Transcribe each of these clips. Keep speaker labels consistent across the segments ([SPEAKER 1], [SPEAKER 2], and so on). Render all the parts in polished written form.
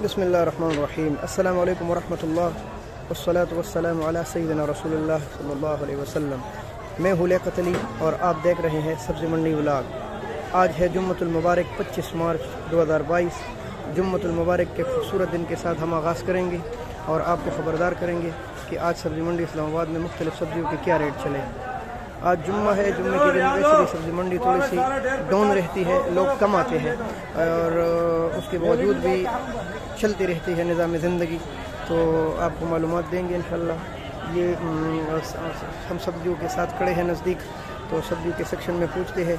[SPEAKER 1] बिस्मिल्लाहिर्रहमानिर्रहीम। अस्सलामु अलैकुम वरहमतुल्लाह वस्सलातु वस्सलामु अला सय्यिदिना रसूलिल्लाह सल्लल्लाहु अलैहि वसल्लम। मैं हूँ लियाकत अली और आप देख रहे हैं सब्ज़ी मंडी व्लॉग। आज है जुम्मतुल मुबारक 25 मार्च 2022। जुम्मतुल मुबारक के खूबसूरत दिन के साथ हम आगाज़ करेंगे और आपको ख़बरदार करेंगे कि आज सब्ज़ी मंडी इस्लामाबाद में मुख्तलिफ़ सब्ज़ियों के क्या रेट चले। आज जुम्मा है, जुम्मे के दिन वैसे भी सब्ज़ी मंडी थोड़ी सी डाउन रहती है, लोग कम आते हैं और उसके बावजूद भी चलती रहती है निज़ाम ज़िंदगी। तो आपको मालूमात देंगे इंशाल्लाह। ये हम सब्ज़ियों के साथ खड़े हैं नज़दीक, तो सब्ज़ी के सेक्शन में पूछते हैं।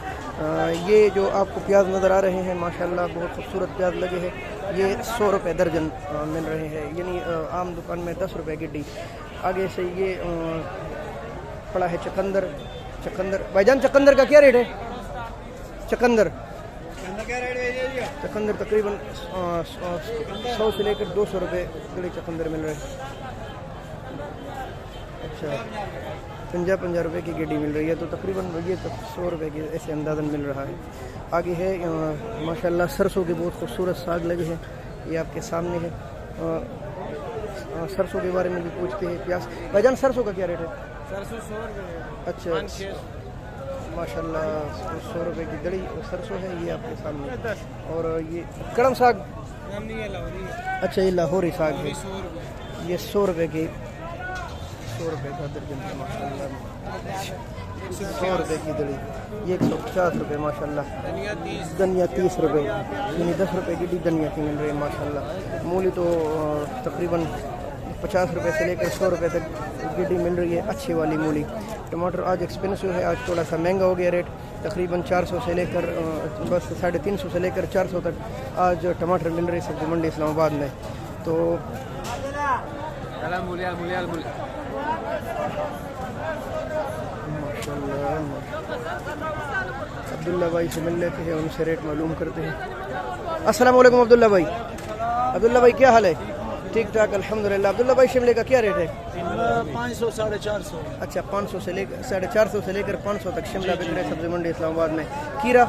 [SPEAKER 1] ये जो आपको प्याज नज़र आ रहे हैं माशाल्लाह बहुत खूबसूरत प्याज लगे हैं। ये 100 रुपये दर्जन मिल रहे हैं, यानी आम दुकान में 10 रुपये गिड्डी। आगे से ये पड़ा है चकंदर। भाईजान चकंदर का क्या रेट है? चकंदर तकरीबन 100 से लेकर 200 रुपये बड़े चकंदर मिल रहे हैं। अच्छा, 50 रुपये की गिड्डी मिल रही है, तो तकरीबन ये 100 रुपये की ऐसे अंदाज़न मिल रहा है। आगे है माशाल्लाह सरसों के बहुत खूबसूरत साग लगे हैं, ये आपके सामने है। सरसों के बारे में भी पूछते हैं। प्याज भाईजान सरसों का क्या रेट है?
[SPEAKER 2] सरसों 100 रुपये।
[SPEAKER 1] अच्छा माशाल्लाह 100 रुपये की दड़ी सरसों है, ये आपके सामने। और ये कड़म साग, अच्छा ये लाहौरी साग है, ये 100 रुपये की 100 रुपये का दर्जन है माशाल्लाह। 100 रुपये की दड़ी, ये 150 रुपये माशाल्लाह। धनिया 30 रुपये, यानी 10 रुपये की धनिया की मिल रही है माशाल्लाह। मूली तो तकरीबन 50 रुपये से लेकर 100 रुपये तक गिड्डी मिल रही है, अच्छी वाली मूली। टमाटर आज एक्सपेंसिव है, आज थोड़ा सा महंगा हो गया रेट। तकरीबन 400 से लेकर बस 350 से लेकर 400 तक आज टमाटर मिल रही है सब्ज़ी मंडी इस्लामाबाद में। तो माशाल्लाह अब्दुल्ला भाई से मिल लेते हैं, उनसे रेट मालूम करते हैं। अस्सलाम वालेकुम अब्दुल्ला भाई। अब्दुल्ला भाई क्या हाल है? ठीक ठाक अल्हम्दुलिल्लाह। अब्दुल्ला भाई शिमले का क्या रेट है?
[SPEAKER 2] 500 450।
[SPEAKER 1] अच्छा 500 से लेकर 450 से लेकर 500 तक शिमला बिक रहे सब्जी मंडी इस्लामाबाद में। खीरा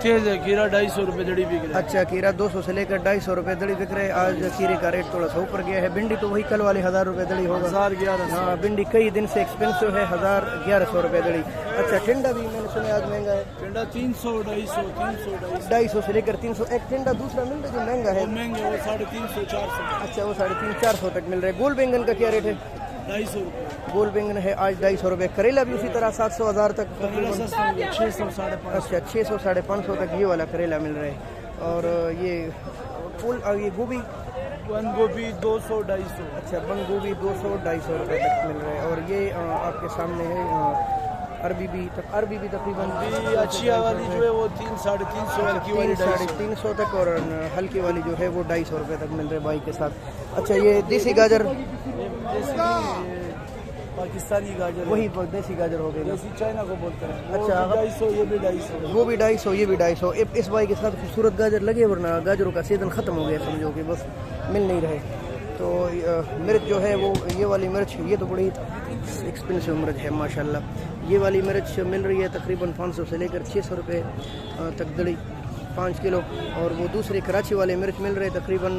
[SPEAKER 2] तेज है, खीरा 250 रुपये दड़ी बिक रहा है।
[SPEAKER 1] अच्छा खीरा 200 से लेकर 250 रुपये दड़ी बिक रहे। आज खीरे का रेट थोड़ा सा ऊपर गया है। भिंडी तो वही कल वाले 1000 रुपये दड़ी होगा।
[SPEAKER 2] 1011।
[SPEAKER 1] हाँ भिंडी कई दिन से एक्सपेंसिव है, 1100 रुपये दड़ी। अच्छा टिंडा भी मैंने सुना आज महंगा है।
[SPEAKER 2] टिंडा 300 250
[SPEAKER 1] 250 से लेकर 300। एक टिंडा दूसरा मिल रहा है जो महंगा है,
[SPEAKER 2] महंगे वो 350 400।
[SPEAKER 1] अच्छा वो 350 400 तक मिल रहा है। गोल बैंगन का क्या रेट है?
[SPEAKER 2] 250 रुपये।
[SPEAKER 1] गोल बैंगन है आज 250 रुपये। करेला भी उसी तरह 700 1000 तक तकरीबन।
[SPEAKER 2] 600 550।
[SPEAKER 1] अच्छा 600 550 तक ये वाला करेला मिल रहा है। और ये फूल ये गोभी,
[SPEAKER 2] बंद गोभी 200 250।
[SPEAKER 1] अच्छा बंद गोभी 200 250 रुपये तक मिल रहा है। और ये आपके सामने है अरबी भी तकरीबन
[SPEAKER 2] अच्छी वाली जो है वो 300 हल्की वाली
[SPEAKER 1] 350 तक, और हल्की वाली जो है वो 250 रुपये तक मिल रहे हैं बाई के साथ। अच्छा ये देसी गाजर,
[SPEAKER 2] पाकिस्तानी गाजर,
[SPEAKER 1] वही देसी गाजर हो गई,
[SPEAKER 2] देसी चाइना को बोलते हैं।
[SPEAKER 1] अच्छा
[SPEAKER 2] 250, ये भी 250,
[SPEAKER 1] वो भी 250, ये भी 250। इस बाई के साथ खूबसूरत गाजर लगे, वरना गाजरों का सीज़न ख़त्म हो गया समझो कि बस मिल नहीं रहे। तो मिर्च जो है वो ये वाली मिर्च, ये तो बड़ी एक्सपेंसिव मिर्च है माशाल्लाह। ये वाली मिर्च मिल रही है तकरीबन 500 से लेकर 600 रुपये तक दड़ी 5 किलो। और वो दूसरे कराची वाले मिर्च मिल रहे तकरीबन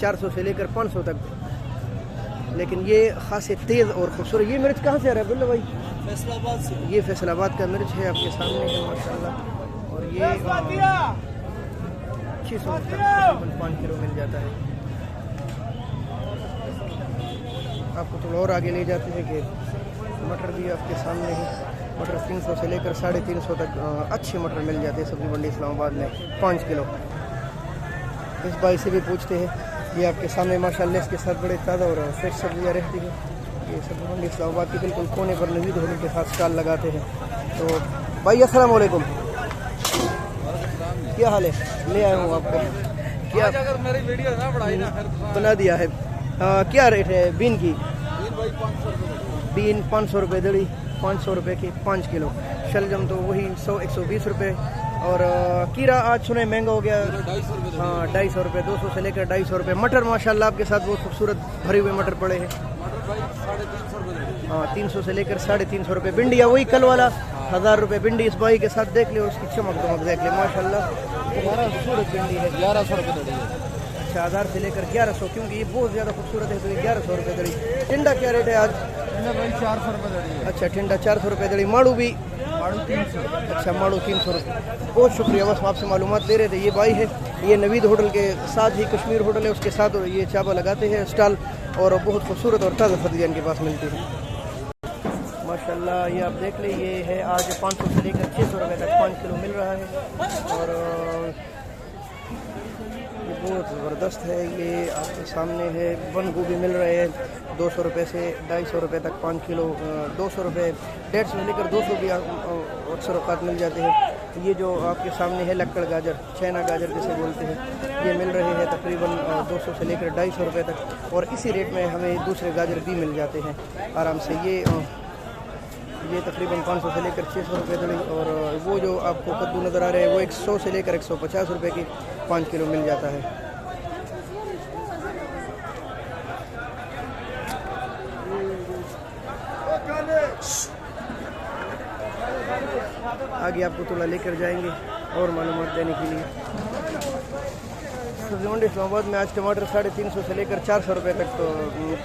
[SPEAKER 1] 400 से लेकर 500 तक। लेकिन ये ख़ास तेज़ और खूबसूरत ये मिर्च कहाँ से आ रहा है अब्दुल्ला भाई?
[SPEAKER 2] फैसलाबाद से।
[SPEAKER 1] ये फैसलाबाद का मिर्च है, आपके सामने है माशाल्लाह। और ये 600 तकरीबन 5 किलो मिल जाता है। आपको थोड़ा और आगे ले जाते हैं कि मटर भी आपके सामने है। मटर 300 से लेकर 350 तक अच्छे मटर मिल जाते हैं सब्ज़ी मंडी इस्लामाबाद में 5 किलो। इस भाई से भी पूछते हैं, ये आपके सामने माशाल्लाह इसके साथ बड़े ताज़ा और फ्रेश सब्जियाँ रहती हैं। ये सब्ज़ी मंडी इस्लामाबाद के बिल्कुल कोने पर नवीद होने के साथ स्टॉल लगाते हैं। तो भाई अस्सलाम वालेकुम, क्या हाल है? ले आया हूँ आपको। क्या
[SPEAKER 2] अगर मेरी वीडियो ना बढ़ाई ना फिर
[SPEAKER 1] बना दिया है। क्या रेट है बीन की? बीन 500 रुपये दड़ी, 500 रुपये की 5 किलो। शलजम तो वही 100-120 रुपये। और कीरा आज सुने महंगा हो गया, हाँ 250 रुपये, 200 से लेकर 250 रुपये। मटर माशाल्लाह आपके साथ बहुत खूबसूरत भरे हुए मटर पड़े हैं। हाँ 300 से लेकर 350 रुपये। भिंडी वही कल वाला 1000 रुपये भिंडी। इस भाई के साथ देख ले, उसकी चमक दमक देख ले माशाल्लाह। बहुत खूबसूरत भिंडी है।
[SPEAKER 2] 1100 रुपये दड़ी है।
[SPEAKER 1] अच्छा 1000 से लेकर 1100, क्योंकि ये बहुत ज़्यादा खूबसूरत है तो ये 1100 रुपये दड़ी। टिंडा क्या रेट है आज?
[SPEAKER 2] भाई 400 रुपये दड़ी है।
[SPEAKER 1] अच्छा टिंडा 400 रुपये दड़ी। माड़ू भी?
[SPEAKER 2] माड़ू 300।
[SPEAKER 1] अच्छा माड़ू 300 रुपये। बहुत शुक्रिया, बस आपसे मालूमात दे रहे थे। ये भाई है, ये नवीद होटल के साथ ही कश्मीर होटल है, उसके साथ ये चाबा लगाते हैं स्टॉल, और बहुत खूबसूरत और ताज़ा सब्जियाँ इनके पास मिलती है माशाल्लाह। ये आप देख लें, ये है आज 500 से लेकर 600 रुपये तक 5 किलो मिल रहा है, और ये बहुत ज़बरदस्त है। ये आपके सामने है। बंद गोभी मिल रहे हैं 200 रुपये से 250 रुपये तक 5 किलो, 200 रुपये 150 से लेकर 200 भी अक्सर औकात मिल जाते हैं। ये जो आपके सामने है लक्कड़ गाजर, चाइना गाजर जिसे बोलते हैं, ये मिल रहे हैं तकरीबन 200 से लेकर 250 रुपये तक, और इसी रेट में हमें दूसरे गाजर भी मिल जाते हैं आराम से। ये तकरीबन 500 से लेकर 600 रुपये दड़ी, और वो जो आपको कद्दू नज़र आ रहे हैं वो 100 से लेकर 150 रुपये की 5 किलो मिल जाता है। आगे आपको थोड़ा लेकर जाएंगे और मालूमात देने के लिए। सब्जी मंडी इस्लामाबाद में आज टमाटर 350 से लेकर 400 रुपये तक तो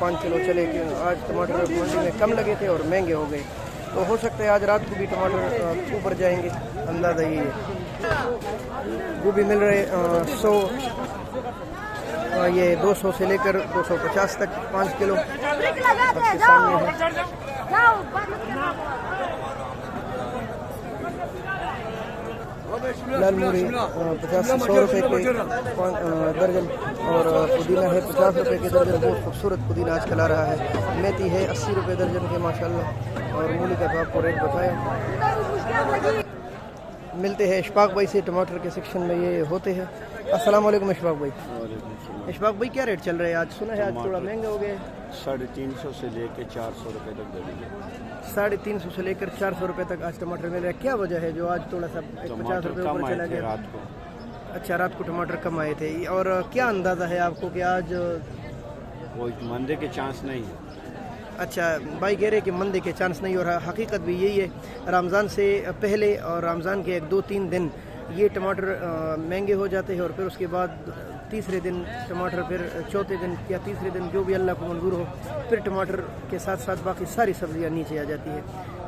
[SPEAKER 1] 5 किलो चले। आज टमाटर मंडी में कम लगे थे और महंगे हो गए, तो हो सकता है आज रात को भी टमाटर ऊपर जाएंगे, अंदाज़ा ये है। गोभी मिल रहे 100, ये 200 से लेकर 250 तक 5 किलो आपके सामने है। लाल मूरी 50 से 100 रुपये के दर्जन, और पुदीना है 50 रुपये के दर्जन। बहुत खूबसूरत पुदीना आजकल आ रहा है। मेथी है 80 रुपये दर्जन के माशाल्लाह, और मूली का तो आपको रेट बताया। मिलते हैं इशफाक भाई से, टमाटर के सेक्शन में ये होते हैं। अस्सलाम वालेकुम इशफाक भाई। इशफाक भाई क्या रेट चल रहे हैं आज? सुना है आज थोड़ा महंगे हो गए।
[SPEAKER 2] 350 से लेकर 400 रुपये तक दड़ी है।
[SPEAKER 1] 350 से लेकर 400 रुपये तक आज टमाटर मिल रहा है। क्या वजह है जो आज थोड़ा सा 50 रुपये ऊपर चला गया?
[SPEAKER 2] रात को।
[SPEAKER 1] अच्छा रात को टमाटर कम आए थे, और क्या अंदाज़ा है आपको कि आज
[SPEAKER 2] कोई मंदे के चांस नहीं है?
[SPEAKER 1] अच्छा भाई कह रहे कि मंदे के चांस नहीं, और हकीकत भी यही है। रमज़ान से पहले और रमज़ान के 1-2-3 दिन ये टमाटर महंगे हो जाते हैं, और फिर उसके बाद तीसरे दिन टमाटर, फिर चौथे दिन या तीसरे दिन जो भी अल्लाह को मंजूर हो, फिर टमाटर के साथ साथ बाकी सारी सब्जियां नीचे आ जाती है।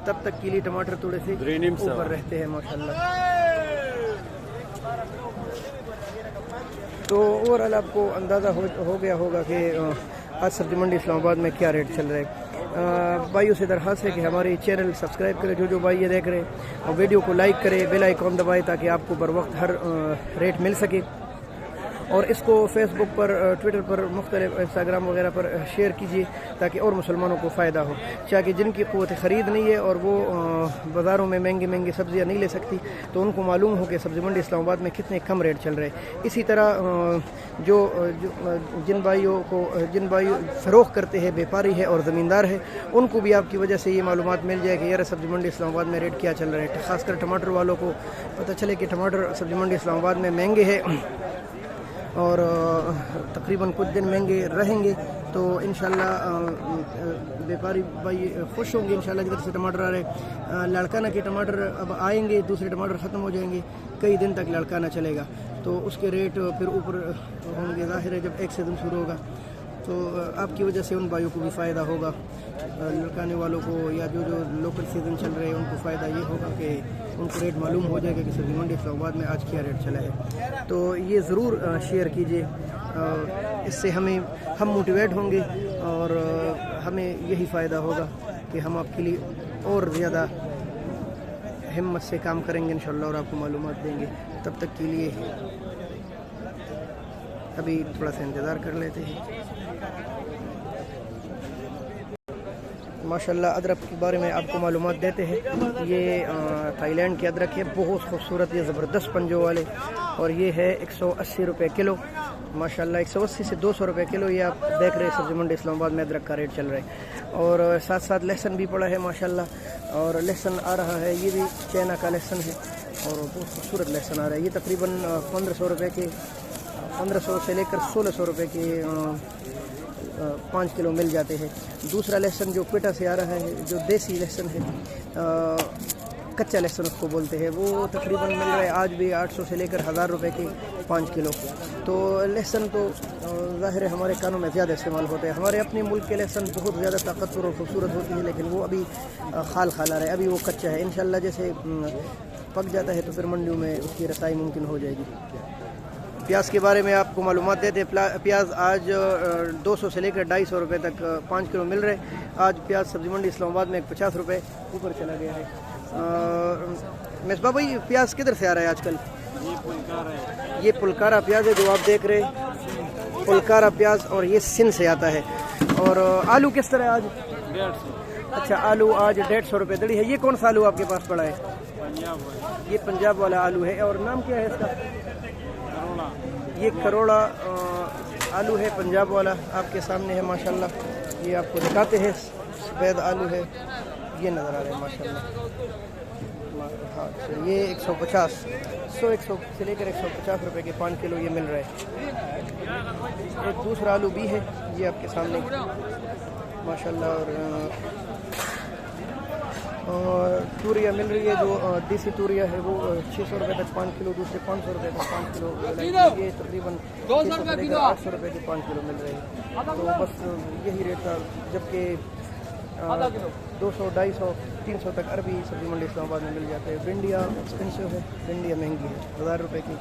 [SPEAKER 1] तब तक के लिए टमाटर थोड़े से ऊपर रहते हैं माशाल्लाह। तो ओवरऑल आपको अंदाज़ा हो गया होगा कि आज सब्जी मंडी इस्लामाबाद में क्या रेट चल रहा है। भाइयों से दरख्वास्त है कि हमारे चैनल सब्सक्राइब करें, जो भाई ये देख रहे हैं, और वीडियो को लाइक करें, बेल आइकॉन दबाएं ताकि आपको बर वक्त हर रेट मिल सके, और इसको फेसबुक पर, ट्विटर पर, मुख्तलिफ इंस्टाग्राम वगैरह पर शेयर कीजिए ताकि और मुसलमानों को फ़ायदा हो। चाहे जिनकी क़ुव्वत ख़रीद नहीं है और वो बाज़ारों में महंगी महंगी सब्ज़ियाँ नहीं ले सकती, तो उनको मालूम हो कि सब्ज़ी मंडी इस्लामाबाद में कितने कम रेट चल रहे हैं। इसी तरह जिन भाइयों फ़रोख्त करते हैं, व्यापारी है और ज़मींदार है, उनको भी आपकी वजह से ये मालूमात मिल जाए कि यार सब्ज़ी मंडी इस्लामाबाद में रेट क्या चल रहा है। ख़ासकर टमाटर वालों को पता चले कि टमाटर सब्ज़ी मंडी इस्लामाबाद में महंगे है, और तकरीबन कुछ दिन महंगे रहेंगे, तो इंशाल्लाह व्यापारी भाई खुश होंगे इंशाल्लाह। जिधर से टमाटर आ रहे, लड़काना के टमाटर अब आएंगे, दूसरे टमाटर ख़त्म हो जाएंगे, कई दिन तक लड़काना चलेगा, तो उसके रेट फिर ऊपर होंगे। ज़ाहिर है जब एक से दिन शुरू होगा तो आपकी वजह से उन भाइयों को भी फ़ायदा होगा, लड़काने वालों को या जो लोकल सीज़न चल रहे हैं उनको फ़ायदा ये होगा कि उनको रेट मालूम हो जाएगा कि सब्ज़ी मंडी इस्लामाबाद में आज क्या रेट चला है। तो ये ज़रूर शेयर कीजिए, इससे हम मोटिवेट होंगे और हमें यही फ़ायदा होगा कि हम आपके लिए और ज़्यादा हिम्मत से काम करेंगे इंशाल्लाह, और आपको मालूमात देंगे। तब तक के लिए अभी थोड़ा सा इंतज़ार कर लेते हैं। माशाल्लाह अदरक के बारे में आपको मालूमात देते हैं। ये थाईलैंड के अदरक है, बहुत खूबसूरत, ये ज़बरदस्त पंजों वाले, और ये है 180 रुपये किलो माशाल्लाह। 180 से 200 रुपये किलो ये आप देख रहे हैं सब्ज़ी मंडी इस्लामाबाद में अदरक का रेट चल रहा है। और साथ साथ लहसुन भी पड़ा है माशाल्लाह, और लहसुन आ रहा है, ये भी चाइना का लहसुन है और बहुत खूबसूरत लहसुन आ रहा है। ये तकरीबन 1500 रुपये के, 1500 से लेकर 1600 रुपये के 5 किलो मिल जाते हैं। दूसरा लहसुन जो क्वेटा से आ रहा है, जो देसी लहसुन है, कच्चा लहसुन उसको बोलते हैं, वो तकरीबन मिल रहा है आज भी 800 से लेकर 1000 रुपये के 5 किलो। तो लहसुन तो ज़ाहिर है हमारे कानों में ज़्यादा इस्तेमाल होते हैं। हमारे अपने मुल्क के लहसुन बहुत ज़्यादा ताकतवर और खूबसूरत होती है, लेकिन वो अभी खाल आ रहा है, अभी वो कच्चा है। इंशाल्लाह जैसे पक जाता है तो फिर मंडियों में उसकी रसाई मुमकिन हो जाएगी। प्याज के बारे में आपको मालूमात देते हैं। प्याज आज 200 से लेकर 250 रुपये तक 5 किलो मिल रहे। आज प्याज सब्ज़ी मंडी इस्लामाबाद में 50 रुपये ऊपर चला गया है। मिसबा भाई, प्याज किधर से आ रहा है आजकल? ये पुलकारा प्याज है जो आप देख रहे हैं, पुलकारा प्याज, और ये सिंध से आता है। और आलू किस तरह आज?
[SPEAKER 2] 150।
[SPEAKER 1] अच्छा, आलू आज 150 रुपये दड़ी है। ये कौन सा आलू आपके पास पड़ा है? ये पंजाब वाला आलू है। और नाम क्या है इसका? ये करोड़ा आलू है, पंजाब वाला आपके सामने है माशाल्लाह। ये आपको दिखाते हैं, सफ़ेद आलू है, ये नज़र आ रहे हैं माशाल्लाह। हाँ, ये 150 से लेकर 150 रुपये के 5 किलो ये मिल रहा है। एक दूसरा आलू भी है, ये आपके सामने माशाल्लाह। और तूरिया मिल रही है, जो देसी तूरिया है वो 600 रुपये तक 5 किलो, दूसरे 500 रुपये तक 5 किलो। ये तकरीबन 800 रुपये के 5 किलो मिल रहे हैं। तो बस यही रेट था। जबकि 200, 250, 300 तक अरबी सब्ज़ी मंडी इस्लामाबाद में मिल जाते हैं। भिंडिया एक्सपेंसिव है, भिंडिया महंगी है, 1000 रुपये की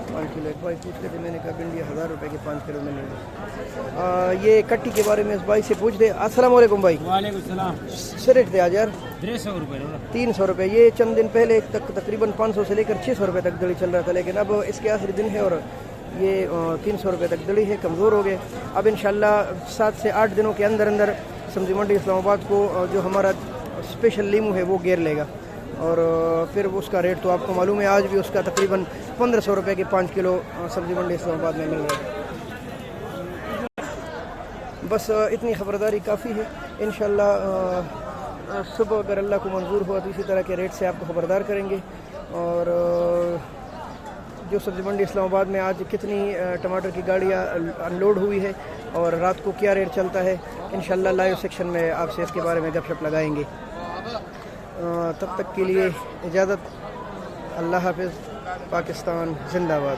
[SPEAKER 1] 5 किलो। एक भाई पूछ रहे थे, मैंने कहा भिंडिया 1000 रुपये के 5 किलो मिलेंगे। ये कट्टी के बारे में इस भाई से पूछ दे। अस्सलाम वालेकुम भाई।
[SPEAKER 2] वालेकुम सलाम।
[SPEAKER 1] से रेट दे आज यार
[SPEAKER 2] 300 रुपये।
[SPEAKER 1] 300 रुपये। ये चंद दिन पहले तक तकरीबन 500 से लेकर 600 रुपये तक दड़ी चल रहा था, लेकिन अब इसके आखिरी दिन है और ये 300 रुपये तक दड़ी है, कमज़ोर हो गए। अब इंशाल्लाह 7 से 8 दिनों के अंदर अंदर सब्ज़ी मंडी इस्लामाबाद को जो हमारा स्पेशल लीमू है वो घेर लेगा, और फिर उसका रेट तो आपको मालूम है, आज भी उसका तकरीबन 1500 रुपये के 5 किलो सब्ज़ी मंडी इस्लामाबाद में मिल रहा है। बस इतनी ख़बरदारी काफ़ी है। इंशाल्लाह सुबह अगर अल्लाह को मंजूर हुआ तो इसी तरह के रेट से आपको ख़बरदार करेंगे। और जो सब्ज़ी मंडी इस्लामाबाद में आज कितनी टमाटर की गाड़ियाँ अनलोड हुई है और रात को क्या रेट चलता है, इंशाल्लाह लाइव सेक्शन में आपसे इसके बारे में गपशप लगाएंगे। तब तक के लिए इजाज़त। अल्लाह हाफ़िज़। पाकिस्तान जिंदाबाद।